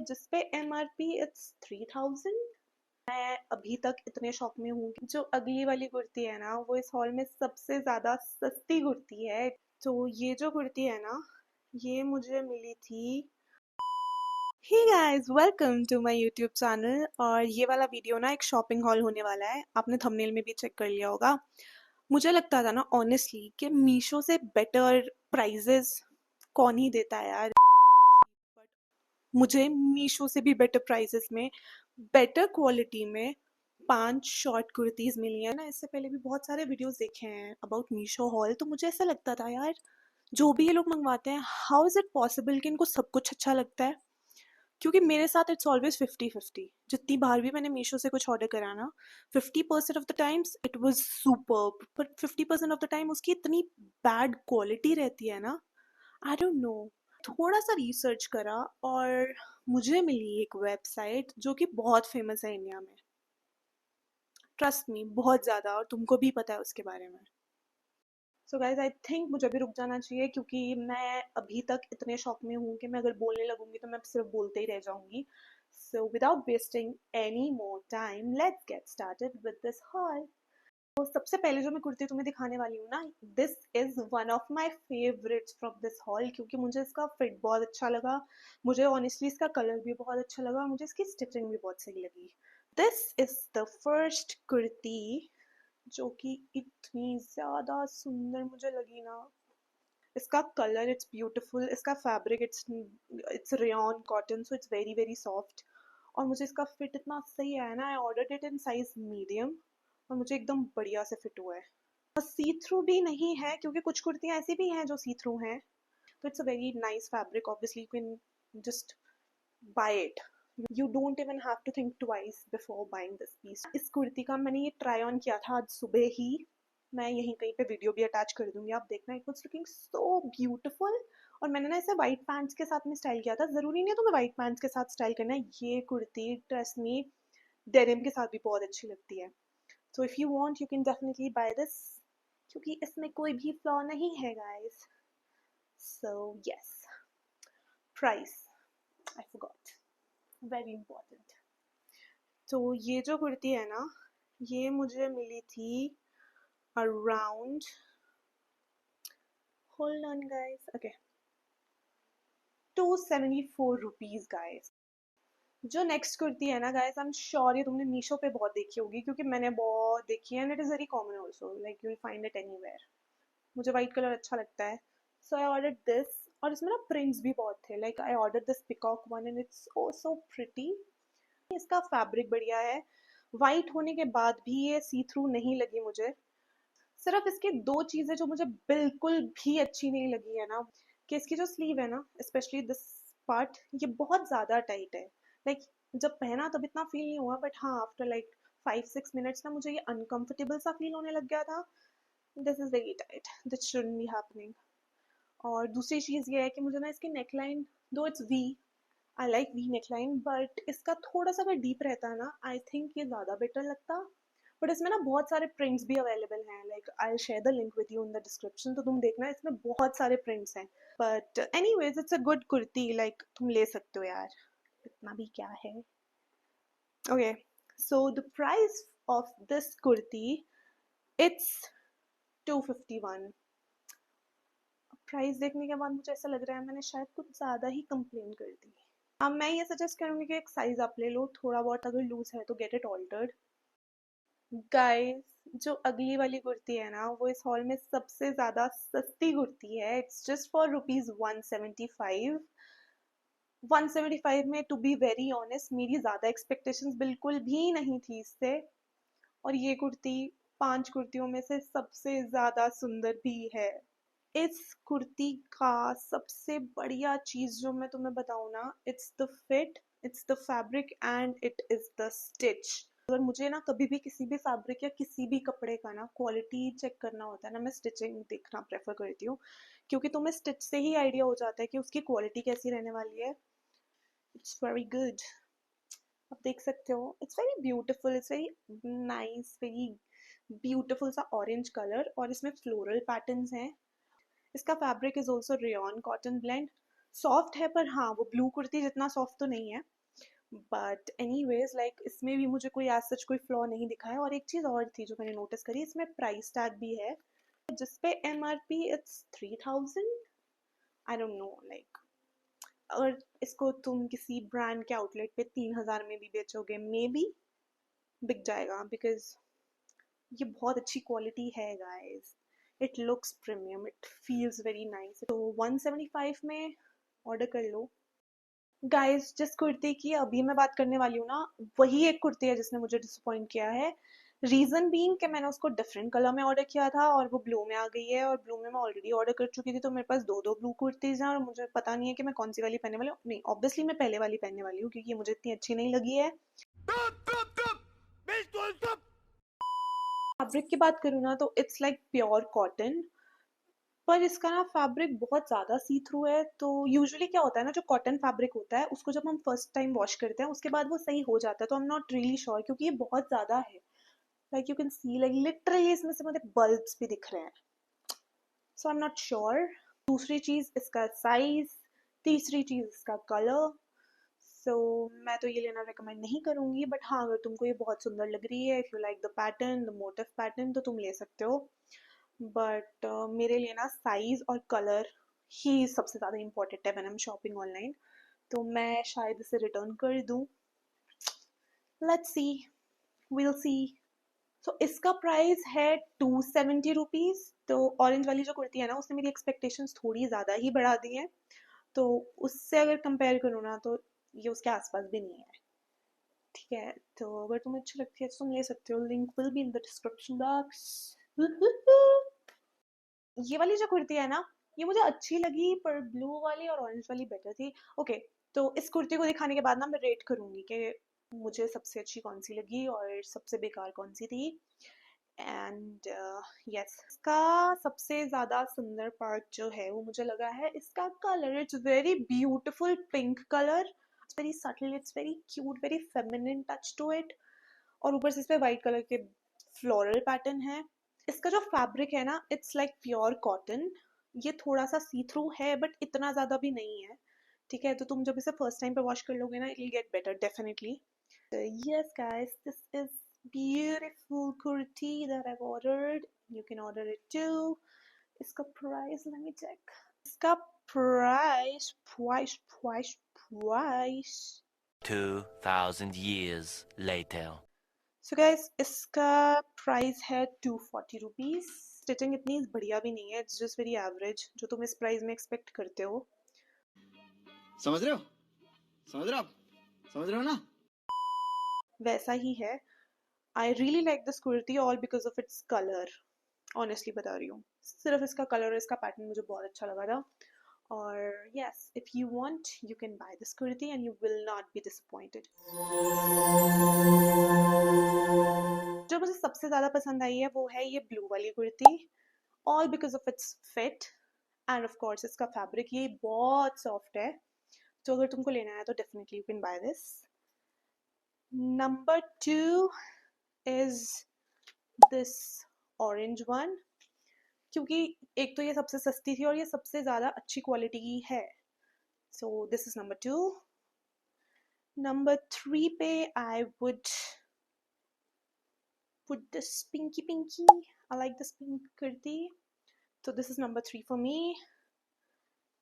जिसपे MRP it's 3000। मैं अभी तक इतने शौक में हूँ कि जो अगली वाली कुर्ती है ना वो इस हॉल में सबसे ज़्यादा सस्ती कुर्ती है। तो ये जो कुर्ती है ना ये मुझे मिली थी। Hey guys, welcome to my YouTube channel. और ये वाला वीडियो ना एक शॉपिंग हॉल होने वाला है। आपने थंबनेल में भी चेक कर लिया होगा। मुझे लगता था ना ऑनेस्टली कि मीशो से बेटर प्राइजेस कौन ही देता है यार। बट मुझे मीशो से भी बेटर प्राइजेस में बेटर क्वालिटी में 5 शॉर्ट कुर्तीज मिली है ना। इससे पहले भी बहुत सारे वीडियोस देखे हैं अबाउट मीशो हॉल, तो मुझे ऐसा लगता था यार जो भी ये लोग मंगवाते हैं हाउ इज़ इट पॉसिबल कि इनको सब कुछ अच्छा लगता है। क्योंकि मेरे साथ इट्स ऑलवेज 50-50। जितनी बार भी मैंने मीशो से कुछ ऑर्डर करा ना 50% of the times it was superb, but 50% of the time उसकी इतनी बैड क्वालिटी रहती है ना। I don't know. थोड़ा सा रिसर्च करा और मुझे मिली एक वेबसाइट जो कि बहुत फेमस है इंडिया में। ट्रस्ट मी, बहुत ज़्यादा, और तुमको भी पता है उसके बारे में। सो गाइज आई थिंक मुझे भी रुक जाना चाहिए क्योंकि मैं अभी तक इतने शौक में हूँ कि मैं अगर बोलने लगूंगी तो मैं सिर्फ बोलते ही रह जाऊंगी। So without wasting any more time let's get started with this hall. तो सबसे पहले जो मैं कुर्ती तुम्हें दिखाने वाली हूँ ना, this is one of my favourites from this hall क्योंकि मुझे इसका फिट बहुत अच्छा लगा। मुझे ऑनेस्टली इसका कलर भी बहुत अच्छा लगा और मुझे इसकी स्टिचिंग भी बहुत सही लगी। This is the first kurti जो कि इतनी ज़्यादा सुंदर मुझे लगी ना। इसका कलर इट्स ब्यूटीफुल, इसका fabric it's rayon cotton, so it's very very soft. और मुझे इसका फिट इतना सही आया ना। I ordered it in size medium और मुझे एकदम बढ़िया से फिट हुआ है। सी थ्रू भी नहीं है क्योंकि कुछ कुर्तियाँ ऐसी भी हैं जो सी थ्रू हैं। तो it's a very nice fabric, obviously you can just buy it. You don't even have to think twice before buying this piece. इस कुर्ती का मैंने ये ट्राई ऑन किया था आज सुबह ही। मैं यहीं कहीं पे वीडियो भी अटैच कर दूंगी, आप देखना। It was looking so beautiful. और मैंने ना इसे वाइट पैंट्स के साथ में स्टाइल किया था। ज़रूरी नहीं है तुम्हें वाइट पैंट्स के साथ स्टाइल करना है। ये कुर्ती ट्रस्ट मी डेनिम के साथ भी बहुत अच्छी लगती है। So if you want you can definitely buy this क्योंकि इसमें कोई भी फ्लॉ नहीं है guys. So yes, price I forgot, very important. तो ये जो कुर्ती है ना ये मुझे मिली थी around, hold on guys, okay, 274 rupees guys. जो नेक्स्ट कुर्ती है ना गाइस, आई एम श्योर ये तुमने मीशो पे बहुत देखी होगी क्योंकि मैंने बहुत देखी है and it is very common also, like you will find it anywhere. मुझे वाइट कलर अच्छा लगता है, सो आई ऑर्डर दिस। और इसमें ना प्रिंट्स भी बहुत थे, like I order this peacock one and it's oh so pretty. इसका फैब्रिक बढ़िया है। वाइट होने के बाद भी ये सी थ्रू नहीं लगी मुझे। सिर्फ इसकी दो चीज़ें जो मुझे बिल्कुल भी अच्छी नहीं लगी है ना, कि इसकी जो स्लीव है ना, स्पेशली दिस पार्ट, ये बहुत ज़्यादा टाइट है। लाइक जब पहना तब इतना फील नहीं हुआ, बट हाँ आफ्टर लाइक 5-6 मिनट्स ना मुझे ये अनकंफर्टेबल सा फील होने लग गया था। This is very tight, this shouldn't be happening. और दूसरी चीज़ ये है कि मुझे ना इसकी neckline, though it's V, I like V neckline, but इसका थोड़ा सा अगर डीप रहता ना आई थिंक ये ज़्यादा बेटर लगता। बट इसमें ना बहुत सारे प्रिंट्स भी अवेलेबल हैं, like I share the link with you in the description, तो तुम देखना इसमें बहुत सारे प्रिंट्स हैं। But anyways it's a good kurti, like तुम ले सकते हो यार, इतना भी क्या है। Okay, so the price of this kurti it's 251। Price देखने के बाद मुझे ऐसा लग रहा है मैंने शायद कुछ ज़्यादा ही कंप्लेन कर दी। अब मैं ये सजेस्ट करूँगी कि एक साइज़ आप ले लो, थोड़ा बहुत अगर लूज़ है तो गेट इट ऑल्टर्ड। गाइस, जो अगली वाली कुर्ती है ना वो इस हॉल में सबसे ज़्यादा सस्ती कुर्ती है। It's just for rupees 175। 175 में टू बी वेरी ऑनेस्ट मेरी ज़्यादा एक्सपेक्टेशंस बिल्कुल भी नहीं थी इससे। और ये कुर्ती 5 कुर्तियों में से सबसे ज़्यादा सुंदर भी है। इस कुर्ती का सबसे बढ़िया चीज़ जो मैं तुम्हें बताऊँ ना, it's the fit, it's the fabric and it is the stitch. अगर मुझे ना कभी भी किसी भी फैब्रिक या किसी भी कपड़े का ना क्वालिटी चेक करना होता है ना, मैं स्टिचिंग देखना प्रेफर करती हूँ क्योंकि तुम्हें स्टिच से ही आइडिया हो जाता है कि उसकी क्वालिटी कैसी रहने वाली है। इट्स वेरी गुड, आप देख सकते हो। It's very beautiful, it's very nice, very beautiful सा ऑरेंज कलर और इसमें फ्लोरल पैटर्न्स हैं। इसका fabric is also rayon cotton blend. Soft है पर हाँ वो ब्लू कुर्ती जितना सॉफ्ट तो नहीं है। बट एनीवेज लाइक इसमें भी मुझे कोई एज सच कोई फ्लॉ नहीं दिखा है। और एक चीज़ और थी जो मैंने नोटिस करी, इसमें प्राइस टैग भी है जिसपे MRP it's 3000। I don't know like अगर इसको तुम किसी ब्रांड के आउटलेट पे 3000 में भी बेचोगे मे बी बिक जाएगा, बिकॉज ये बहुत अच्छी क्वालिटी है guys. It looks premium, it feels very nice. तो 175 में ऑर्डर कर लो गाइस। जिस कुर्ती की अभी मैं बात करने वाली हूँ ना, वही एक कुर्ती है जिसने मुझे डिसअपॉइंट किया है। रीजन बीइंग कि मैंने उसको डिफरेंट कलर में ऑर्डर किया था और वो ब्लू में आ गई है, और ब्लू में मैं ऑलरेडी ऑर्डर कर चुकी थी, तो मेरे पास दो दो ब्लू कुर्तीज हैं और मुझे पता नहीं है कि मैं कौन सी वाली पहनने वाली हूँ। नहीं, ऑब्वियसली मैं पहले वाली पहनने वाली हूँ क्योंकि ये मुझे इतनी अच्छी नहीं लगी है। फैब्रिक की बात करूँ ना तो इट्स लाइक प्योर कॉटन, पर इसका ना फैब्रिक बहुत ज़्यादा सी थ्रू है। तो यूजुअली क्या होता है ना, जो कॉटन फैब्रिक होता है उसको जब हम फर्स्ट टाइम वॉश करते हैं उसके बाद वो सही हो जाता है, तो I am not really sure क्योंकि ये बहुत ज़्यादा है। Like you can see like literally इसमें से मुझे बल्ब्स भी दिख रहे हैं, सो आई एम नॉट श्योर। दूसरी चीज़ इसका साइज, तीसरी चीज़ इसका कलर। सो मैं तो ये लेना रिकमेंड नहीं करूँगी, बट हाँ अगर तुमको ये बहुत सुंदर लग रही है, if you like the pattern, the motive pattern, तो तुम ले सकते हो। बट मेरे लिए ना साइज़ और कलर ही सबसे ज़्यादा इम्पोर्टेंट है when I am shopping online. तो मैं शायद इसे रिटर्न कर दूँ, लेट्स सी, विल सी। सो इसका प्राइस है 270 रुपीज़। तो ऑरेंज वाली जो कुर्ती है ना उसने मेरी एक्सपेक्टेशंस थोड़ी ज़्यादा ही बढ़ा दी हैं, तो उससे अगर कंपेयर करूँ ना तो ये उसके आसपास भी नहीं है। ठीक है, तो अगर तुम्हें अच्छी लगती है तो तुम ले सकते हो, link will be in the description box. ये वाली जो कुर्ती है ना ये मुझे अच्छी लगी, पर ब्लू वाली और ऑरेंज वाली बेटर थी। ओके, तो इस कुर्ती को दिखाने के बाद ना मैं रेट करूंगी कि मुझे सबसे अच्छी कौन सी लगी और सबसे बेकार कौन सी थी। एंड यस, इसका सबसे ज़्यादा सुंदर पार्ट जो है वो मुझे लगा है इसका colour. It's very beautiful pink colour, it's very subtle, it's very cute, very feminine touch to it. और ऊपर से इस पे वाइट कलर के फ्लोरल पैटर्न है। इसका जो फैब्रिक है ना इट्स लाइक प्योर कॉटन। ये थोड़ा सा सी थ्रू है बट इतना ज़्यादा भी नहीं है। ठीक है, तो तुम जब इसे फर्स्ट टाइम पे वॉश कर लोगे ना it will get better definitely. Yes guys, this is beautiful kurti that I've ordered. You can order it too. इसका price, let me check. इसका price 2,000 years later. So guys, इसका price है 240 rupees. Stitching इतनी बढ़िया भी नहीं है, it's just very average जो तुम इस प्राइस में एक्सपेक्ट करते हो। समझ रहे हो? समझ रहे हो आप? समझ रहे हो ना? वैसा ही है। I really like this kurti all because of its colour. Honestly बता रही हूँ, सिर्फ इसका कलर और इसका पैटर्न मुझे बहुत अच्छा लगा था। और yes, if you want you can by this kurti and you will not be disappointed. जो मुझे सबसे ज़्यादा पसंद आई है वो है ये ब्लू वाली kurti, all because of its fit end of course इसका फैब्रिक ये बहुत सॉफ्ट है। तो अगर तुमको लेना है तो definitely you can by this. Number 2 is this orange one, क्योंकि एक तो ये सबसे सस्ती थी और ये सबसे ज़्यादा अच्छी क्वालिटी की है। So this is number 2। Number 3 पे I would put this pinky. I like this pink kurti, so this is number 3 for me.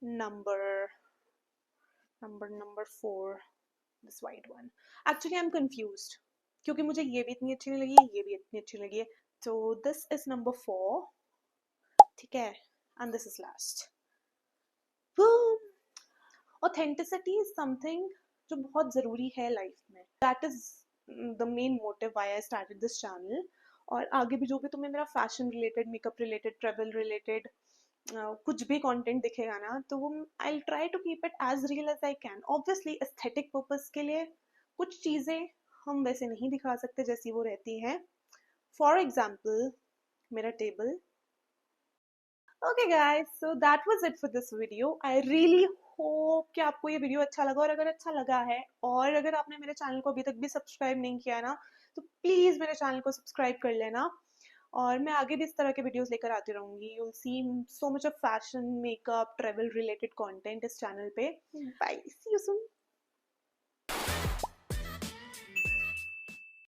Number 4, this white one. Actually I'm confused क्योंकि मुझे ये भी इतनी अच्छी नहीं लगी है, ये भी इतनी अच्छी लगी है। So this is number 4, ठीक है, and this is last. Boom! Authenticity is something जो बहुत ज़रूरी है लाइफ में. That is the main motive why I started this channel. और आगे भी जो भी तुम्हें मेरा fashion related, makeup related, travel related कुछ भी कंटेंट दिखेगा ना तो वो I will try to keep it as real as I can. Obviously aesthetic purpose के लिए कुछ चीज़ें हम वैसे नहीं दिखा सकते जैसी वो रहती हैं। फॉर एग्जाम्पल मेरा table. Okay guys, so that was it for this video. I really hope कि आपको ये वीडियो अच्छा लगा, और अगर अच्छा लगा है और अगर आपने मेरे चैनल को अभी तक भी सब्सक्राइब नहीं किया ना तो प्लीज़ मेरे चैनल को सब्सक्राइब कर लेना। और मैं आगे भी इस तरह के वीडियोस लेकर आती रहूँगी। You will see so much of fashion, makeup, travel related content इस चैनल पे। Bye, see you soon.